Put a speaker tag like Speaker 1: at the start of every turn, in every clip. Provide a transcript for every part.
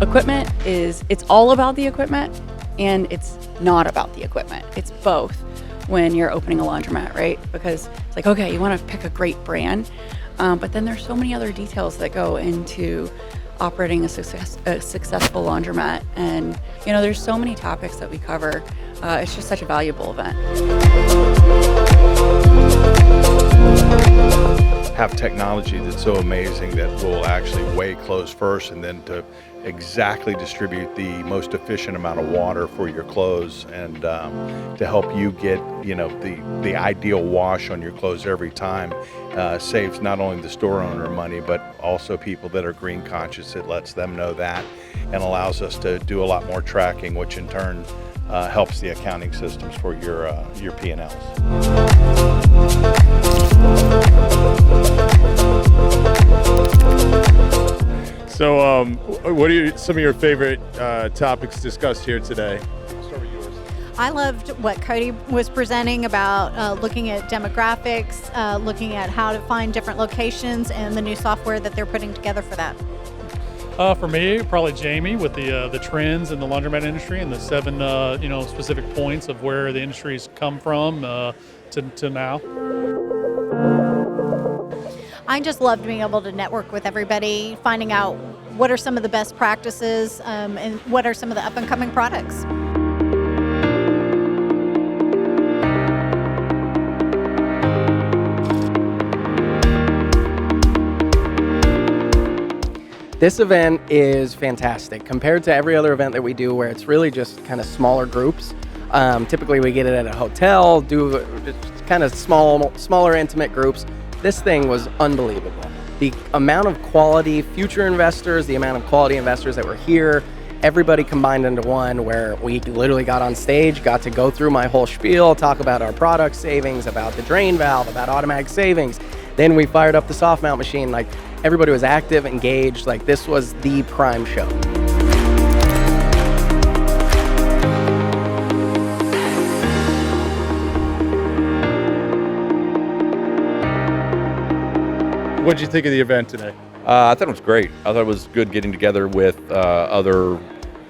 Speaker 1: Equipment it's all about the equipment, and it's not about the equipment. It's both when you're opening a laundromat, right? Because it's like, okay, you want to pick a great brand, but then there's so many other details that go into operating a successful laundromat. And, there's so many topics that we cover. It's just such a valuable event.
Speaker 2: Have technology that's so amazing that will actually weigh clothes first and then to exactly distribute the most efficient amount of water for your clothes, and to help you get the ideal wash on your clothes every time. Saves not only the store owner money, but also people that are green conscious. It lets them know that and allows us to do a lot more tracking, which in turn helps the accounting systems for your P&Ls.
Speaker 3: So what are some of your favorite topics discussed here today?
Speaker 2: I'll start with yours.
Speaker 4: I loved what Cody was presenting about looking at demographics, looking at how to find different locations and the new software that they're putting together for that.
Speaker 5: For me, probably Jamie with the trends in the laundromat industry and the 7 specific points of where the industry's come from to now.
Speaker 4: I just loved being able to network with everybody, finding out what are some of the best practices and what are some of the up-and-coming products.
Speaker 6: This event is fantastic compared to every other event that we do, where it's really just kind of smaller groups. Typically we get it at a hotel, do kind of smaller intimate groups. This thing was unbelievable. The amount of quality future investors, the amount of quality investors that were here, everybody combined into one, where we literally got on stage, got to go through my whole spiel, talk about our product savings, about the drain valve, about automatic savings. Then we fired up the soft mount machine. Like, everybody was active, engaged. Like, this was the prime show.
Speaker 3: What did you think of the event today?
Speaker 7: I thought it was great. I thought it was good getting together with other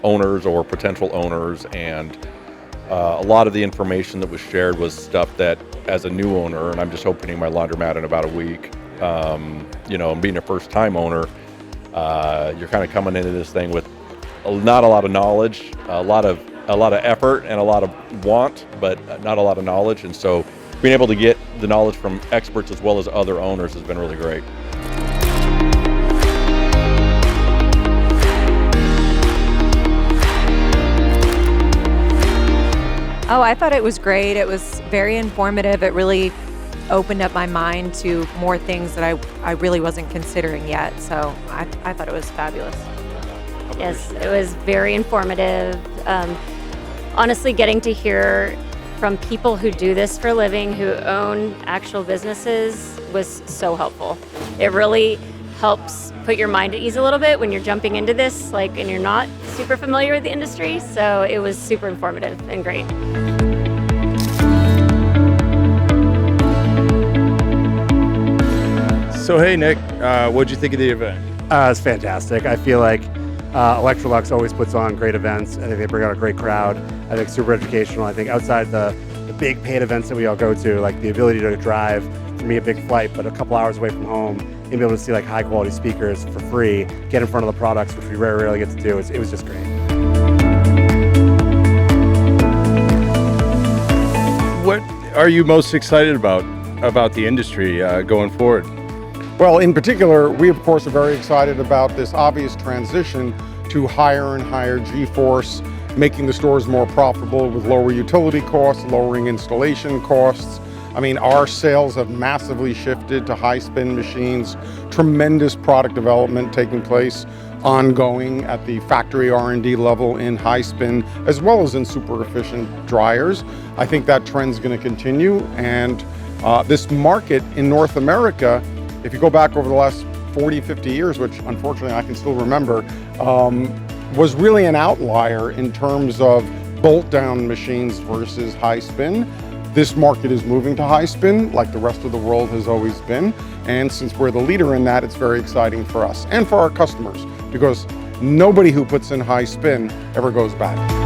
Speaker 7: owners or potential owners, and a lot of the information that was shared was stuff that, as a new owner, and I'm just opening my laundromat in about a week, and being a first-time owner, you're kind of coming into this thing with not a lot of knowledge, a lot of effort, and a lot of want, but not a lot of knowledge, and so being able to get the knowledge from experts as well as other owners has been really great.
Speaker 8: Oh, I thought it was great. It was very informative. It really opened up my mind to more things that I really wasn't considering yet. So I thought it was fabulous.
Speaker 9: Yes, it was very informative. Honestly, getting to hear from people who do this for a living, who own actual businesses, was so helpful. It really helps put your mind at ease a little bit when you're jumping into this, and you're not super familiar with the industry. So it was super informative and great.
Speaker 3: So hey, Nick, what'd you think of the event?
Speaker 10: It's fantastic. I feel like Laundrylux always puts on great events. I think they bring out a great crowd. I think super educational. I think outside the big paid events that we all go to, like the ability to drive, for me a big flight, but a couple hours away from home, and be able to see like high quality speakers for free, get in front of the products, which we rarely get to do. It was just great.
Speaker 3: What are you most excited about the industry going forward?
Speaker 11: Well, in particular, we of course are very excited about this obvious transition to higher and higher G-force, making the stores more profitable with lower utility costs, lowering installation costs. I mean, our sales have massively shifted to high spin machines, tremendous product development taking place ongoing at the factory R&D level in high spin, as well as in super efficient dryers. I think that trend's going to continue, and this market in North America, if you go back over the last 40, 50 years, which unfortunately I can still remember, was really an outlier in terms of bolt-down machines versus high spin. This market is moving to high spin like the rest of the world has always been. And since we're the leader in that, it's very exciting for us and for our customers, because nobody who puts in high spin ever goes back.